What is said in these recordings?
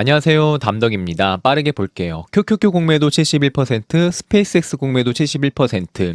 안녕하세요. 담덕입니다. 빠르게 볼게요. QQQ 공매도 71%, 스페이스X 공매도 71%,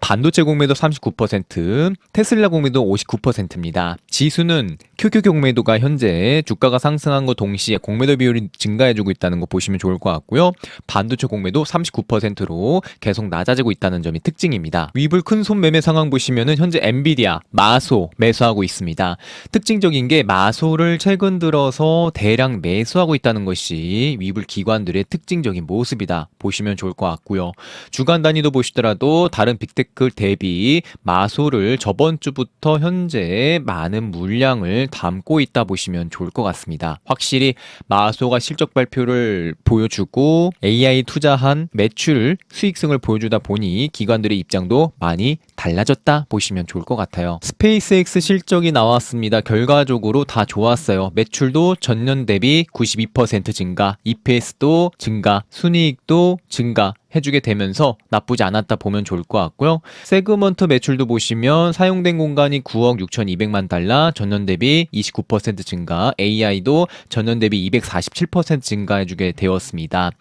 반도체 공매도 39%, 테슬라 공매도 59%입니다. 지수는 QQQ 공매도가 현재 주가가 상승한 것 동시에 공매도 비율이 증가해주고 있다는 거 보시면 좋을 것 같고요. 반도체 공매도 39%로 계속 낮아지고 있다는 점이 특징입니다. 위불 큰손 매매 상황 보시면은 현재 엔비디아, 마소 매수하고 있습니다. 특징적인 게 마소를 최근 들어서 대량 매수하고 있다는 것이 위불 기관들의 특징적인 모습이다 보시면 좋을 것 같고요. 주간 단위도 보시더라도 다른 빅테크 대비 마소를 저번 주부터 현재 많은 물량을 담고 있다 보시면 좋을 것 같습니다. 확실히 마소가 실적 발표를 보여주고 AI 투자한 매출 수익성을 보여주다 보니 기관들의 입장도 많이 달라졌다 보시면 좋을 것 같아요. 스페이스X 실적이 나왔습니다. 결과적으로 다 좋았어요. 매출도 전년 대비 92% 증가, EPS도 증가, 순이익도 증가 해주게 되면서 나쁘지 않았다 보면 좋을 것 같고요. 세그먼트 매출도 보시면 사용된 공간이 9억 6,200만 달러, 전년 대비 29% 증가, AI도 전년 대비 247% 증가해주게 되었습니다.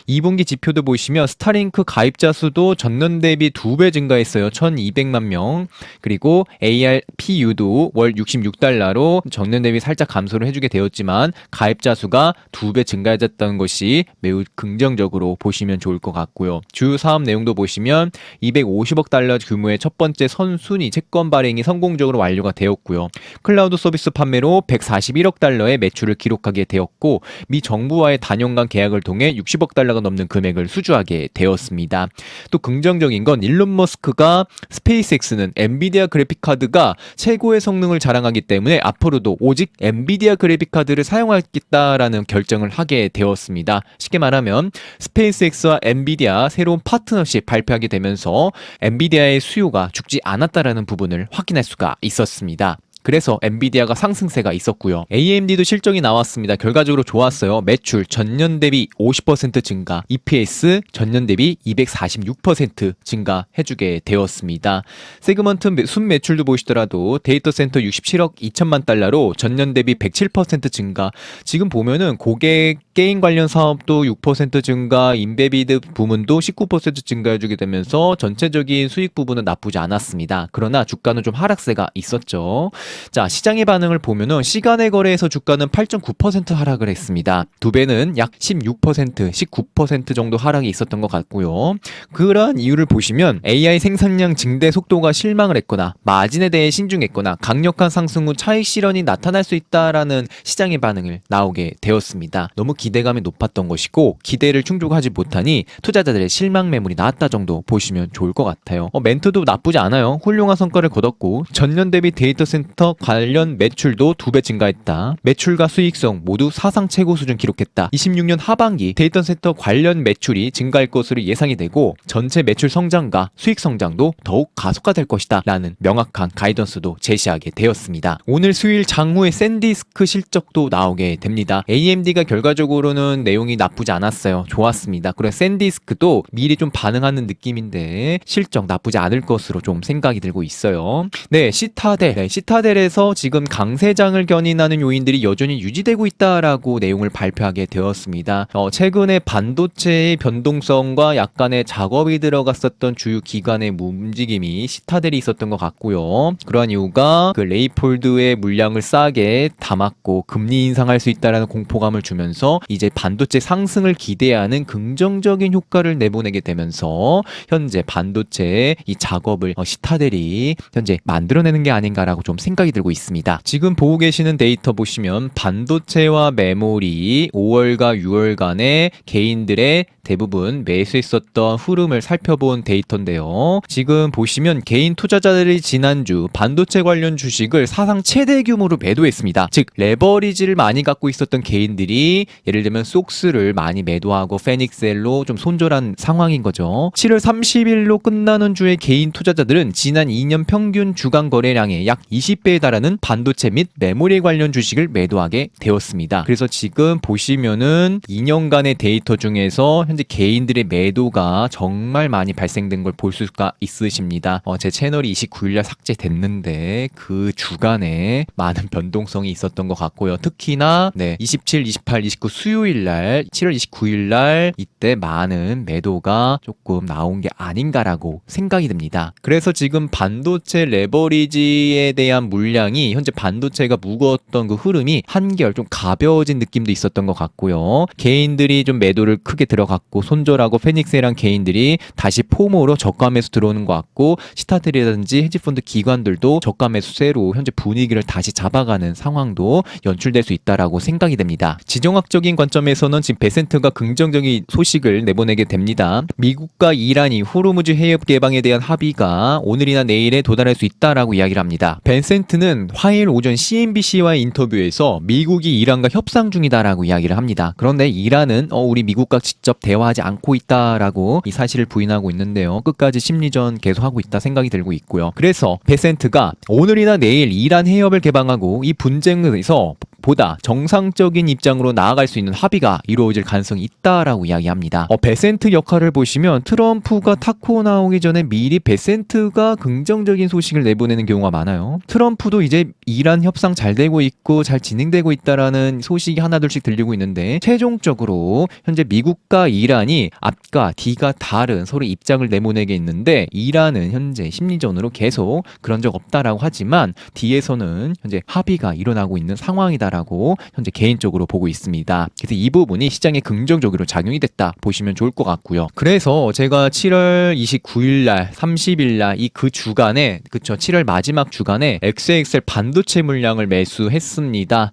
2분기 지표도 보시면 스타링크 가입자 수도 전년 대비 2배 증가했어요. 1,200만 명. 그리고 ARPU도 월 66달러로 전년 대비 살짝 감소를 해주게 되었지만 가입자 수가 2배 증가해졌다는 것이 매우 긍정적으로 보시면 좋을 것 같고 주요 사업 내용도 보시면 250억 달러 규모의 첫 번째 선순위 채권 발행이 성공적으로 완료가 되었고요. 클라우드 서비스 판매로 141억 달러의 매출을 기록하게 되었고 미 정부와의 단연간 계약을 통해 60억 달러가 넘는 금액을 수주하게 되었습니다. 또 긍정적인 건 일론 머스크가 스페이스X는 엔비디아 그래픽카드가 최고의 성능을 자랑하기 때문에 앞으로도 오직 엔비디아 그래픽카드를 사용하겠다라는 결정을 하게 되었습니다. 쉽게 말하면 스페이스X와 엔비디아 새로운 파트너십 발표하게 되면서 엔비디아의 수요가 죽지 않았다라는 부분을 확인할 수가 있었습니다. 그래서 엔비디아가 상승세가 있었고요. AMD도 실적이 나왔습니다. 결과적으로 좋았어요. 매출 전년 대비 50% 증가, EPS 전년 대비 246% 증가해주게 되었습니다. 세그먼트 순매출도 보시더라도 데이터 센터 67억 2천만 달러로 전년 대비 107% 증가. 지금 보면은 고객 게임 관련 사업도 6% 증가, 인베비드 부문도 19% 증가해주게 되면서 전체적인 수익 부분은 나쁘지 않았습니다. 그러나 주가는 좀 하락세가 있었죠. 자, 시장의 반응을 보면은 시간의 거래에서 주가는 8.9% 하락을 했습니다. 두 배는 약 16%, 19% 정도 하락이 있었던 것 같고요. 그러한 이유를 보시면 AI 생산량 증대 속도가 실망을 했거나 마진에 대해 신중했거나 강력한 상승 후 차익 실현이 나타날 수 있다라는 시장의 반응을 나오게 되었습니다. 너무 기대감이 높았던 것이고 기대를 충족하지 못하니 투자자들의 실망 매물이 나왔다 정도 보시면 좋을 것 같아요. 멘트도 나쁘지 않아요. 훌륭한 성과를 거뒀고 전년 대비 데이터 센터 관련 매출도 2배 증가했다. 매출과 수익성 모두 사상 최고 수준 기록했다. 26년 하반기 데이터 센터 관련 매출이 증가할 것으로 예상이 되고 전체 매출 성장과 수익 성장도 더욱 가속화될 것이다 라는 명확한 가이던스도 제시하게 되었습니다. 오늘 수요일 장후에 샌디스크 실적도 나오게 됩니다. AMD가 결과적으로는 내용이 나쁘지 않았어요. 좋았습니다. 그래서 샌디스크도 미리 좀 반응하는 느낌인데 실적 나쁘지 않을 것으로 좀 생각이 들고 있어요. 네, 시타델에서 지금 강세장을 견인하는 요인들이 여전히 유지되고 있다라고 내용을 발표하게 되었습니다. 최근에 반도체의 변동성과 약간의 작업이 들어갔었던 주요 기관의 움직임이 시타델이 있었던 것 같고요. 그러한 이유가 그 레이폴드의 물량을 싸게 담았고 금리 인상할 수 있다라는 공포감을 주면서 이제 반도체 상승을 기대하는 긍정적인 효과를 내보내게 되면서 현재 반도체의 이 작업을 시타델이 현재 만들어내는 게 아닌가라고 좀 생각이 들고 있습니다. 지금 보고 계시는 데이터 보시면 반도체와 메모리 5월과 6월간의 개인들의 대부분 매수했었던 흐름을 살펴본 데이터인데요. 지금 보시면 개인 투자자들이 지난주 반도체 관련 주식을 사상 최대 규모로 매도했습니다. 즉 레버리지를 많이 갖고 있었던 개인들이 예를 들면 속스를 많이 매도하고 페닉셀로 좀 손절한 상황인 거죠. 7월 30일로 끝나는 주에 개인 투자자들은 지난 2년 평균 주간 거래량의 약 20배 10배에 달하는 반도체 및 메모리 관련 주식을 매도하게 되었습니다. 그래서 지금 보시면은 2년간의 데이터 중에서 현재 개인들의 매도가 정말 많이 발생된 걸 볼 수가 있으십니다. 제 채널이 29일날 삭제됐는데 그 주간에 많은 변동성이 있었던 것 같고요. 특히나 27, 28, 29 수요일날 7월 29일날 이때 많은 매도가 조금 나온 게 아닌가라고 생각이 듭니다. 그래서 지금 반도체 레버리지에 대한 물량이 현재 반도체가 무거웠던 그 흐름이 한결 좀 가벼워진 느낌도 있었던 것 같고요. 개인들이 좀 매도를 크게 들어갔고 손절하고 페닉스랑 개인들이 다시 포모로 저가 매수 들어오는 것 같고 시타들이라든지 헤지펀드 기관들도 저가 매수세로 현재 분위기를 다시 잡아가는 상황도 연출될 수 있다라고 생각이 됩니다. 지정학적인 관점에서는 지금 베센트가 긍정적인 소식을 내보내게 됩니다. 미국과 이란이 호르무즈 해협 개방에 대한 합의가 오늘이나 내일에 도달할 수 있다라고 이야기를 합니다. 벤센트는 화요일 오전 CNBC와의 인터뷰에서 미국이 이란과 협상 중이다라고 이야기를 합니다. 그런데 이란은 우리 미국과 직접 대화하지 않고 있다라고 이 사실을 부인하고 있는데요. 끝까지 심리전 계속하고 있다 생각이 들고 있고요. 그래서 베센트가 오늘이나 내일 이란 해협을 개방하고 이 분쟁에서 보다 정상적인 입장으로 나아갈 수 있는 합의가 이루어질 가능성이 있다라고 이야기합니다. 베센트 역할을 보시면 트럼프가 타코 나오기 전에 미리 베센트가 긍정적인 소식을 내보내는 경우가 많아요. 트럼프도 이제 이란 협상 잘 되고 있고 잘 진행되고 있다라는 소식이 하나둘씩 들리고 있는데 최종적으로 현재 미국과 이란이 앞과 뒤가 다른 서로 입장을 내보내게 있는데 이란은 현재 심리전으로 계속 그런 적 없다라고 하지만 뒤에서는 현재 합의가 일어나고 있는 상황이다 라고 현재 개인적으로 보고 있습니다. 그래서 이 부분이 시장에 긍정적으로 작용이 됐다 보시면 좋을 것 같고요. 그래서 제가 7월 29일날 30일날 이 그 주간에 7월 마지막 주간에 XXL 반도체 물량을 매수했습니다.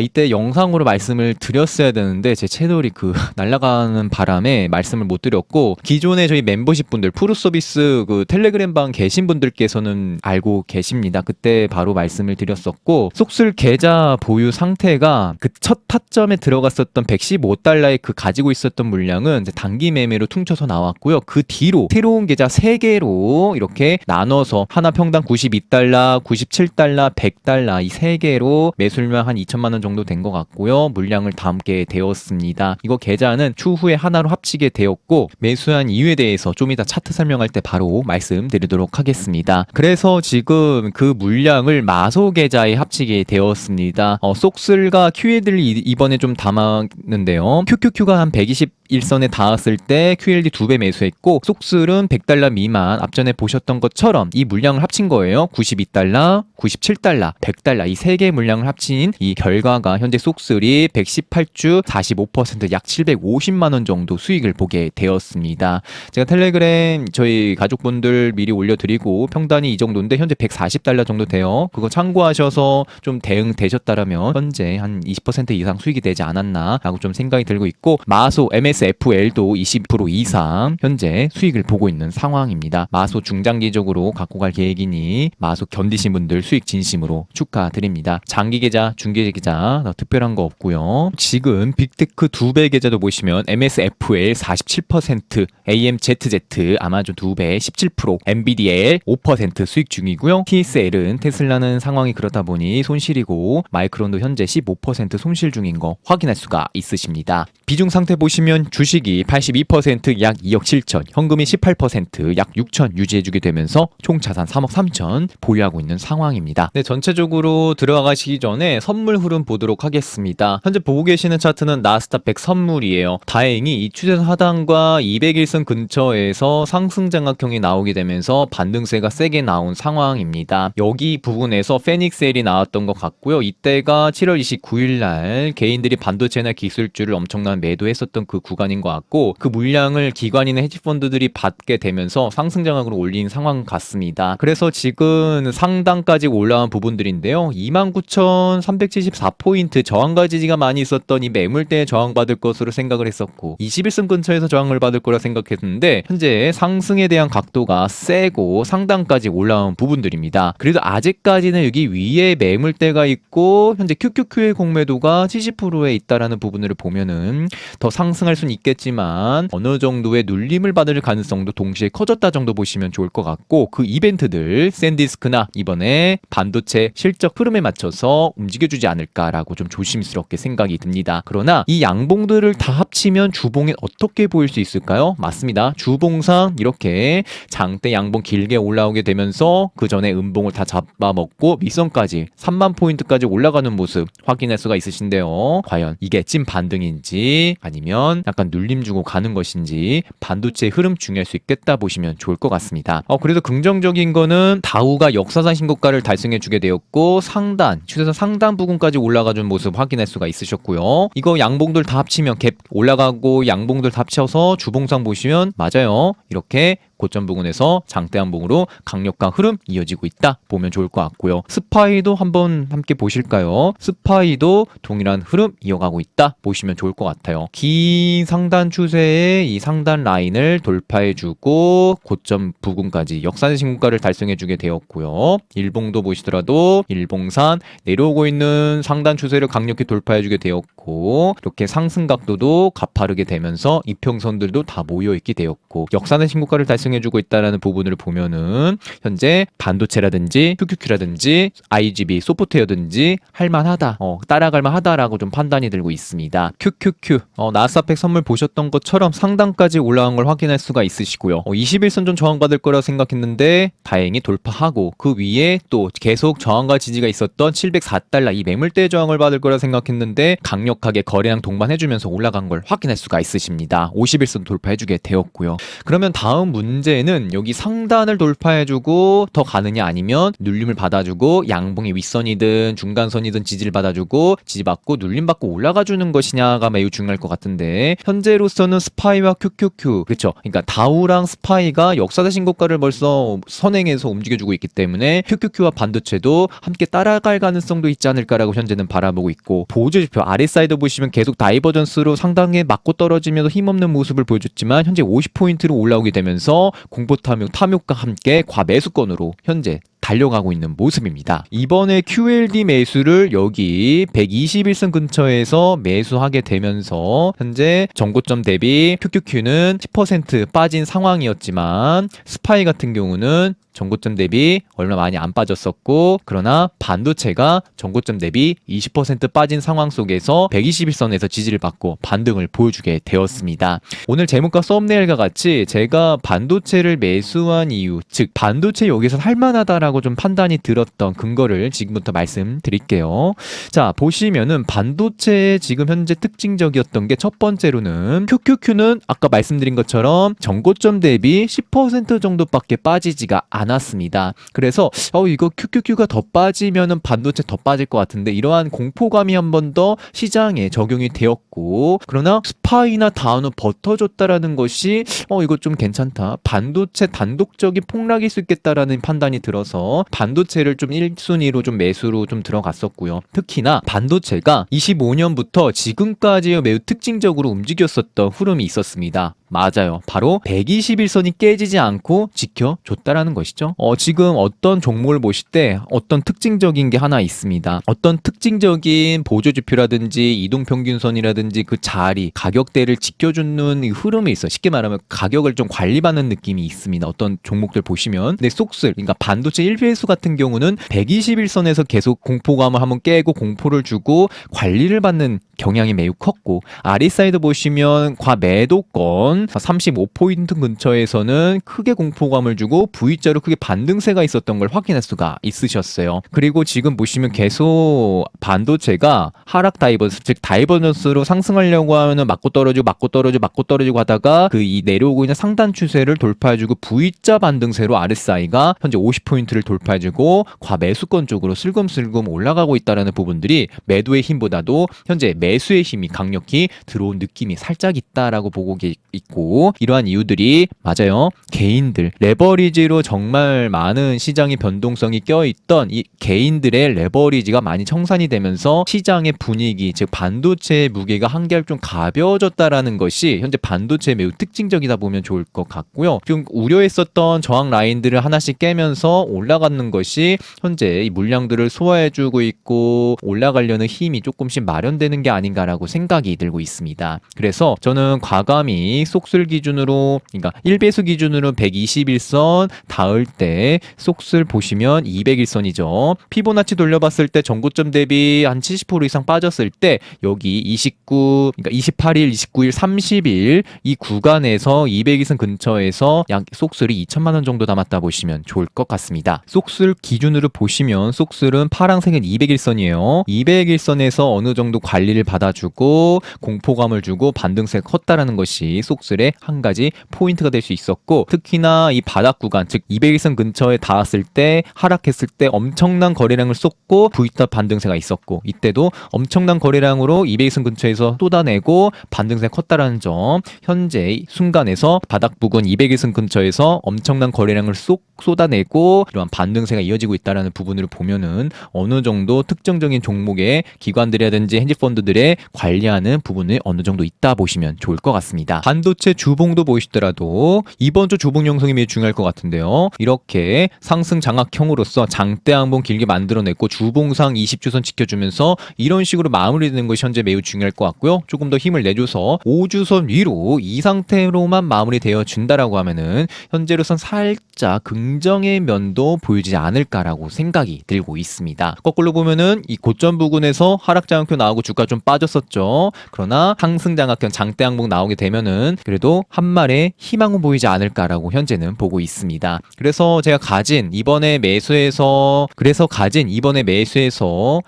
이때 영상으로 말씀을 드렸어야 되는데 제 채널이 날아가는 바람에 말씀을 못 드렸고 기존에 저희 멤버십 분들 프로 서비스 텔레그램방 계신 분들께서는 알고 계십니다. 그때 바로 말씀을 드렸었고 속술 계좌 보유 상태가 첫 타점에 들어갔었던 $115의 가지고 있었던 물량은 이제 단기 매매로 퉁쳐서 나왔고요. 그 뒤로 새로운 계좌 3개로 이렇게 나눠서 하나 평당 $92, $97, $100 이 3개로 매수율만 한 2천만 원 정도 된 것 같고요. 물량을 담게 되었습니다. 이거 계좌는 추후에 하나로 합치게 되었고 매수한 이유에 대해서 좀 이따 차트 설명할 때 바로 말씀드리도록 하겠습니다. 그래서 지금 그 물량을 마소 계좌에 합치게 되었습니다. 속슬과 QLD를 이번에 좀 담았는데요. QQQ가 한 121선에 닿았을 때 QLD 2배 매수했고 속슬은 $100 미만 앞전에 보셨던 것처럼 이 물량을 합친 거예요. $92, $97, $100 이 3개의 물량을 합친 이 결과가 현재 속슬이 118주 45% 약 750만 원 정도 수익을 보게 되었습니다. 제가 텔레그램 저희 가족분들 미리 올려드리고 평단이 이 정도인데 현재 $140 정도 돼요. 그거 참고하셔서 좀 대응되셨다라면 현재 한 20% 이상 수익이 되지 않았나 라고 좀 생각이 들고 있고 마소 MSFL도 20% 이상 현재 수익을 보고 있는 상황입니다. 마소 중장기적으로 갖고 갈 계획이니 마소 견디신 분들 수익 진심으로 축하드립니다. 장기 계좌, 중기 계좌 특별한 거 없고요. 지금 빅테크 2배 계좌도 보시면 MSFL 47%, AMZZ 아마존 2배 17%, NVDL 5% 수익 중이고요. TSL은 테슬라는 상황이 그렇다 보니 손실이고 마이크론도 현재 15% 손실 중인 거 확인할 수가 있으십니다. 비중 상태 보시면 주식이 82% 약 2억 7천, 현금이 18% 약 6천 유지해주게 되면서 총 자산 3억 3천 보유하고 있는 상황입니다. 네, 전체적으로 들어가시기 전에 선물 흐름 보도록 하겠습니다. 현재 보고 계시는 차트는 나스닥 100 선물이에요. 다행히 이 추세선 하단과 200일선 근처에서 상승 장악형이 나오게 되면서 반등세가 세게 나온 상황입니다. 여기 부분에서 페닉셀이 나왔던 것 같고요. 이때가 7월 29일 날 개인들이 반도체나 기술주를 엄청난 매도했었던 그 구간인 것 같고 그 물량을 기관이나 헤지펀드들이 받게 되면서 상승 장악으로 올린 상황 같습니다. 그래서 지금 상단까지 올라온 부분들인데요. 29,374포인트 저항과 지지가 많이 있었던 이 매물대에 저항받을 것으로 생각을 했었고 21선 근처에서 저항을 받을 거라 생각했는데 현재 상승에 대한 각도가 세고 상단까지 올라온 부분들입니다. 그래도 아직까지는 여기 위에 매물대가 있고 현재 QQQ의 공매도가 70%에 있다라는 부분을 보면은 더 상승할 수는 있겠지만 어느 정도의 눌림을 받을 가능성도 동시에 커졌다 정도 보시면 좋을 것 같고, 그 이벤트들 샌디스크나 이번에 반도체 실적 흐름에 맞춰서 움직여주지 않을까라고 좀 조심스럽게 생각이 듭니다. 그러나 이 양봉들을 다 합치면 주봉이 어떻게 보일 수 있을까요? 맞습니다. 주봉상 이렇게 장대 양봉 길게 올라오게 되면서 그 전에 음봉을 다 잡아먹고 윗선까지 3만 포인트까지 올라가는 모습 확인할 수가 있으신데요. 과연 이게 찐 반등인지 아니면 약간 눌림 주고 가는 것인지 반도체의 흐름 중요할 수 있겠다 보시면 좋을 것 같습니다. 그래도 긍정적인 거는 다우가 역사상 신고가를 달성해 주게 되었고, 상단 추세선 상단 부근까지 올라가준 모습 확인할 수가 있으셨고요. 이거 양봉들 다 합치면 갭 올라가고 양봉들 다 합쳐서 주봉상 보시면 맞아요. 이렇게 고점 부근에서 장대 양봉으로 강력한 흐름 이어지고 있다 보면 좋을 것 같고요. 스파이도 한번 함께 보실까요? 스파이도 동일한 흐름 이어가고 있다 보시면 좋을 것 같아요. 긴 상단 추세의 이 상단 라인을 돌파해주고 고점 부근까지 역사상 신고가를 달성해주게 되었고요. 일봉도 보시더라도 일봉산 내려오고 있는 상단 추세를 강력히 돌파해주게 되었고, 이렇게 상승 각도도 가파르게 되면서 이평선들도 다 모여있게 되었고, 역사상 신고가를 달성해주고 있다는 부분을 보면은 현재 반도체라든지 QQQ라든지 IGB 소프트웨어든지 할만하다, 따라갈만 하다라고 좀 판단이 들고 있습니다. QQQ 나스닥 선물 보셨던 것처럼 상단까지 올라간 걸 확인할 수가 있으시고요. 21선 좀 저항받을 거라 생각했는데 다행히 돌파하고, 그 위에 또 계속 저항과 지지가 있었던 704달러 이 매물대 저항을 받을 거라 생각했는데 강력하게 거래량 동반해주면서 올라간 걸 확인할 수가 있으십니다. 51선 돌파해주게 되었고요. 그러면 다음 문제는 여기 상단을 돌파해주고 더 가느냐, 아니면 눌림을 받아주고 양봉의 윗선이든 중간선이든 지지를 받아주고 지지받고 눌림받고 올라가주는 것이냐가 매우 중요할 것 같은데, 현재로서는 스파이와 QQQ, 그렇죠, 그러니까 다우랑 스파이가 역사상 신고가를 벌써 선행해서 움직여주고 있기 때문에 QQQ와 반도체도 함께 따라갈 가능성도 있지 않을까라고 현재는 바라보고 있고, 보조지표 아랫사이드 보시면 계속 다이버전스로 상당히 맞고 떨어지면서 힘없는 모습을 보여줬지만 현재 50포인트로 올라오게 되면서 공포 탐욕과 함께 과매수권으로 현재 달려가고 있는 모습입니다. 이번에 QLD 매수를 여기 121선 근처에서 매수하게 되면서 현재 전고점 대비 QQQ는 10% 빠진 상황이었지만 스파이 같은 경우는 전고점 대비 얼마 많이 안 빠졌었고, 그러나 반도체가 전고점 대비 20% 빠진 상황 속에서 121선에서 지지를 받고 반등을 보여주게 되었습니다. 오늘 제목과 썸네일과 같이 제가 반도체를 매수한 이유, 즉 반도체 여기서 할만하다라고 좀 판단이 들었던 근거를 지금부터 말씀드릴게요. 자, 보시면은 반도체의 지금 현재 특징적이었던 게 첫 번째로는 QQQ는 아까 말씀드린 것처럼 전고점 대비 10% 정도밖에 빠지지가 않았습니다. 그래서 이거 QQQ가 더 빠지면은 반도체 더 빠질 것 같은데, 이러한 공포감이 한 번 더 시장에 적용이 되었고, 그러나 스파이나 다우는 버텨줬다라는 것이 이거 좀 괜찮다, 반도체 단독적인 폭락일 수 있겠다라는 판단이 들어서 반도체를 좀 1순위로 좀 매수로 좀 들어갔었고요. 특히나 반도체가 25년부터 지금까지 매우 특징적으로 움직였었던 흐름이 있었습니다. 맞아요. 바로 121선이 깨지지 않고 지켜줬다라는 것이죠. 지금 어떤 종목을 보실 때 어떤 특징적인 게 하나 있습니다. 어떤 특징적인 보조지표라든지 이동평균선이라든지 그 자리, 가격대를 지켜주는 이 흐름이 있어요. 쉽게 말하면 가격을 좀 관리받는 느낌이 있습니다. 어떤 종목들 보시면. 근데 속슬, 그러니까 반도체 1필수 같은 경우는 121선에서 계속 공포감을 한번 깨고 공포를 주고 관리를 받는 경향이 매우 컸고, 아랫사이드 보시면 과매도권 35포인트 근처에서는 크게 공포감을 주고 V자로 크게 반등세가 있었던 걸 확인할 수가 있으셨어요. 그리고 지금 보시면 계속 반도체가 하락 다이버전스, 즉 다이버전스로 상승하려고 하면 맞고 떨어지고 하다가 그 이 내려오고 있는 상단 추세를 돌파해주고 V자 반등세로 RSI가 현재 50포인트를 돌파해주고 과매수권 쪽으로 슬금슬금 올라가고 있다는 부분들이 매도의 힘보다도 현재 매수의 힘이 강력히 들어온 느낌이 살짝 있다라고 보고 있고, 이러한 이유들이 맞아요. 개인들 레버리지로 정말 많은 시장의 변동성이 껴있던 이 개인들의 레버리지가 많이 청산이 되면서 시장의 분위기, 즉 반도체의 무게가 한결 좀 가벼워졌다라는 것이 현재 반도체의 매우 특징적이다 보면 좋을 것 같고요. 좀 우려했었던 저항 라인들을 하나씩 깨면서 올라가는 것이 현재 이 물량들을 소화해주고 있고, 올라가려는 힘이 조금씩 마련되는 게 아닌가라고 생각이 들고 있습니다. 그래서 저는 과감히 속슬 기준으로, 그러니까 1배수 기준으로 121선 닿을 때 속슬 보시면 201선이죠. 피보나치 돌려봤을 때 전고점 대비 한 70% 이상 빠졌을 때 여기 29, 그러니까 28일, 29일, 30일 이 구간에서 201선 근처에서 약 속슬이 2천만 원 정도 남았다 보시면 좋을 것 같습니다. 속슬 기준으로 보시면 속슬은 파랑색은 201선이에요. 201선에서 어느 정도 관리를 받아주고 공포감을 주고 반등세가 컸다라는 것이 속슬의 한 가지 포인트가 될 수 있었고, 특히나 이 바닥 구간, 즉 201선 근처에 닿았을 때 하락했을 때 엄청난 거래량을 쏟고 V탑 반등세가 있었고, 이때도 엄청난 거래량으로 201선 근처에서 쏟아내고 반등세가 컸다라는 점, 현재 순간에서 바닥 부근 201선 근처에서 엄청난 거래량을 쏟아내고 이러한 반등세가 이어지고 있다는 부분을 보면은 어느 정도 특정적인 종목의 기관들이라든지 헤지펀드들의 관리하는 부분이 어느 정도 있다 보시면 좋을 것 같습니다. 반도체 주봉도 보시더라도 이번 주 주봉 형성이 매우 중요할 것 같은데요. 이렇게 상승 장악형으로서 장대 항봉 길게 만들어냈고 주봉상 20주선 지켜주면서 이런 식으로 마무리되는 것이 현재 매우 중요할 것 같고요. 조금 더 힘을 내줘서 5주선 위로 이 상태로만 마무리되어 준다라고 하면은 현재로선 살짝 긍정의 면도 보이지 않을까라고 생각이 들고 있습니다. 거꾸로 보면은 이 고점 부근에서 하락 장악형 나오고 주가 좀 빠졌었죠. 그러나 상승 장악형 장대 항봉 나오게 되면은 그래도 한 말에 희망은 보이지 않을까라고 현재는 보고 있습니다. 그래서 제가 가진 이번에 매수해서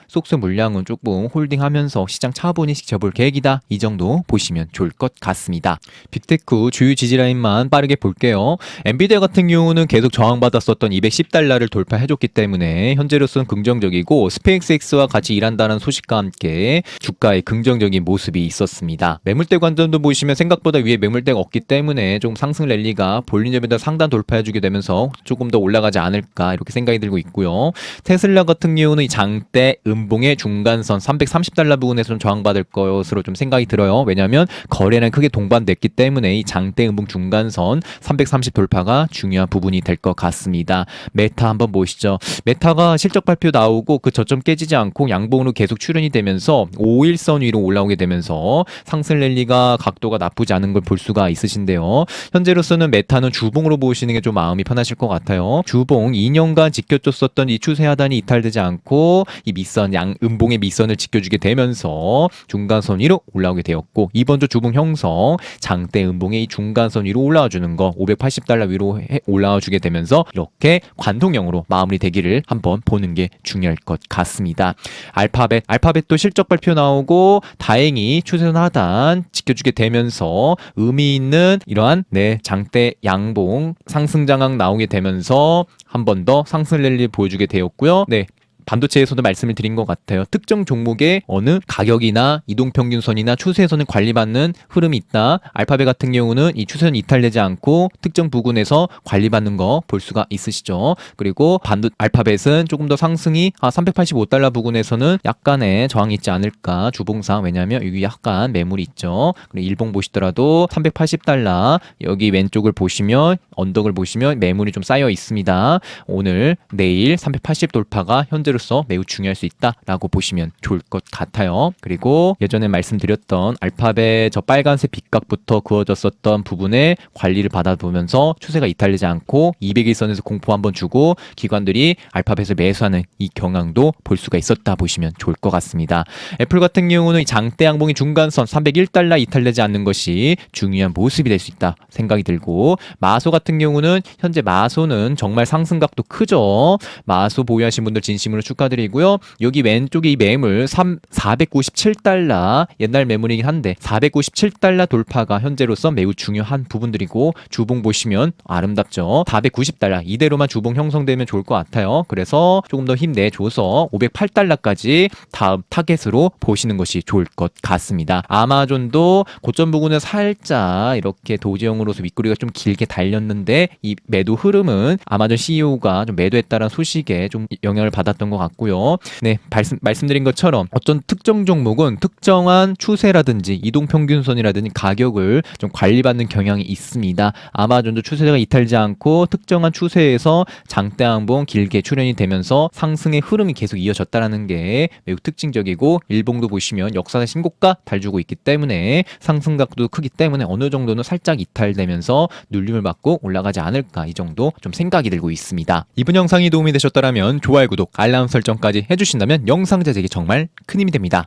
속수 물량은 조금 홀딩하면서 시장 차분히 지켜볼 계획이다. 이 정도 보시면 좋을 것 같습니다. 빅테크 주요 지지라인만 빠르게 볼게요. 엔비디아 같은 경우는 계속 저항받았었던 210달러를 돌파해줬기 때문에 현재로서는 긍정적이고, 스페이스X와 같이 일한다는 소식과 함께 주가에 긍정적인 모습이 있었습니다. 매물대 관점도 보시면 생각보다 위에 매물대가 없기 때문에 좀 상승 랠리가 볼린저밴드 상단 돌파해주게 되면서 조금 더 올라가지 않을까 이렇게 생각이 들고 있고요. 테슬라 같은 경우는 이 장대 음봉의 중간선 330달러 부근에서 좀 저항받을 것으로 좀 생각이 들어요. 왜냐하면 거래는 크게 동반됐기 때문에 이 장대 음봉 중간선 330 돌파가 중요한 부분이 될 것 같습니다. 메타 한번 보시죠. 메타가 실적 발표 나오고 그 저점 깨지지 않고 양봉으로 계속 출현이 되면서 5일선 위로 올라오게 되면서 상승 랠리가 각도가 나쁘지 않은 걸 볼 수가 있으신데요. 현재로서는 메타는 주봉으로 보시는 게 좀 마음이 편하실 것 같아요. 주봉 2년간 지켜줬었던 이 추세 하단이 이탈되지 않고 이 밑선 음봉의 밑선을 지켜주게 되면서 중간선 위로 올라오게 되었고, 이번 주 주봉 형성 장대 음봉의 이 중간선 위로 올라와 주는 거 580달러 위로 올라와 주게 되면서 이렇게 관통형으로 마무리되기를 한번 보는 게 중요할 것 같습니다. 알파벳도 실적 발표 나오고 다행히 추세선 하단 지켜주게 되면서 의미 있는 이러한 장대 양봉 상승 장악 나오게 되면서 한 번 더 상승 랠리 보여주게 되었고요. 반도체에서도 말씀을 드린 것 같아요. 특정 종목의 어느 가격이나 이동평균선이나 추세선을 관리받는 흐름이 있다. 알파벳 같은 경우는 이 추세선 이탈되지 않고 특정 부근에서 관리받는 거 볼 수가 있으시죠. 그리고 알파벳은 조금 더 상승이 385달러 부근에서는 약간의 저항이 있지 않을까 주봉상. 왜냐하면 여기 약간 매물이 있죠. 그리고 일봉 보시더라도 380달러 여기 왼쪽을 보시면 언덕을 보시면 매물이 좀 쌓여 있습니다. 오늘 내일 380 돌파가 현재 로서 매우 중요할 수 있다라고 보시면 좋을 것 같아요. 그리고 예전에 말씀드렸던 알파벳 저 빨간색 빗각부터 그어졌었던 부분에 관리를 받아보면서 추세가 이탈되지 않고 200일선에서 공포 한번 주고 기관들이 알파벳을 매수하는 이 경향도 볼 수가 있었다 보시면 좋을 것 같습니다. 애플 같은 경우는 장대 양봉의 중간선 301달러 이탈되지 않는 것이 중요한 모습이 될 수 있다 생각이 들고, 마소 같은 경우는 현재 마소는 정말 상승각도 크죠. 마소 보유하신 분들 진심으로 축하드리고요. 여기 왼쪽에 이 매물 497달러 옛날 매물이긴 한데 497달러 돌파가 현재로서 매우 중요한 부분들이고, 주봉 보시면 아름답죠. 490달러 이대로만 주봉 형성되면 좋을 것 같아요. 그래서 조금 더 힘내줘서 508달러까지 다음 타겟으로 보시는 것이 좋을 것 같습니다. 아마존도 고점 부근에 살짝 이렇게 도지형으로서 윗꼬리가 좀 길게 달렸는데 이 매도 흐름은 아마존 CEO가 좀 매도했다는 소식에 좀 영향을 받았던 것 같고요. 네, 말씀드린 것처럼 어떤 특정 종목은 특정한 추세라든지 이동평균선이라든지 가격을 좀 관리받는 경향이 있습니다. 아마존도 추세가 이탈지 않고 특정한 추세에서 장대 한번 길게 출현이 되면서 상승의 흐름이 계속 이어졌다는 게 매우 특징적이고, 일봉도 보시면 역사상 신고가 달주고 있기 때문에 상승각도 크기 때문에 어느 정도는 살짝 이탈되면서 눌림을 받고 올라가지 않을까, 이 정도 좀 생각이 들고 있습니다. 이번 영상이 도움이 되셨다면 좋아요, 구독, 알람 설정까지 해주신다면 영상 제작에 정말 큰 힘이 됩니다.